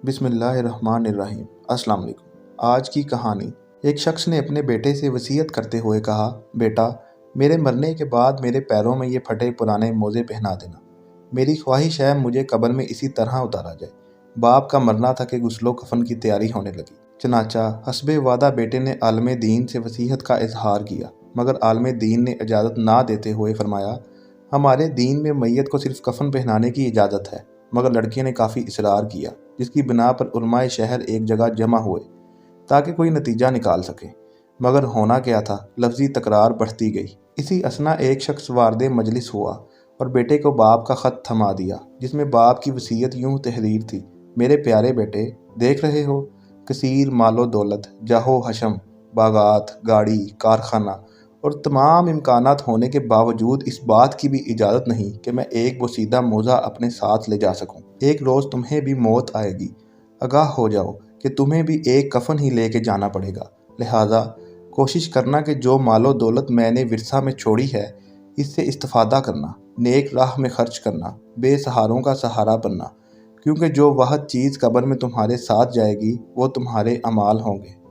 بسم اللہ الرحمن الرحیم۔ السلام علیکم۔ آج کی کہانی۔ ایک شخص نے اپنے بیٹے سے وصیت کرتے ہوئے کہا، بیٹا، میرے مرنے کے بعد میرے پیروں میں یہ پھٹے پرانے موزے پہنا دینا۔ میری خواہش ہے مجھے قبر میں اسی طرح اتارا جائے۔ باپ کا مرنا تھا کہ غسل و کفن کی تیاری ہونے لگی۔ چنانچہ حسب وعدہ بیٹے نے عالم دین سے وصیت کا اظہار کیا، مگر عالم دین نے اجازت نہ دیتے ہوئے فرمایا، ہمارے دین میں میت کو صرف کفن پہنانے کی اجازت ہے۔ مگر لڑکے نے کافی اصرار کیا، جس کی بنا پر علماء شہر ایک جگہ جمع ہوئے تاکہ کوئی نتیجہ نکال سکیں۔ مگر ہونا کیا تھا، لفظی تکرار بڑھتی گئی۔ اسی اثنا ایک شخص وارد مجلس ہوا اور بیٹے کو باپ کا خط تھما دیا، جس میں باپ کی وصیت یوں تحریر تھی، میرے پیارے بیٹے، دیکھ رہے ہو، کثیر مال و دولت، جاہ و حشم، باغات، گاڑی، کارخانہ اور تمام امکانات ہونے کے باوجود اس بات کی بھی اجازت نہیں کہ میں ایک بوسیدہ موزہ اپنے ساتھ لے جا سکوں۔ ایک روز تمہیں بھی موت آئے گی، آگاہ ہو جاؤ کہ تمہیں بھی ایک کفن ہی لے کے جانا پڑے گا۔ لہٰذا کوشش کرنا کہ جو مال و دولت میں نے ورثہ میں چھوڑی ہے، اس سے استفادہ کرنا، نیک راہ میں خرچ کرنا، بے سہاروں کا سہارا بننا، کیونکہ جو واحد چیز قبر میں تمہارے ساتھ جائے گی وہ تمہارے اعمال ہوں گے۔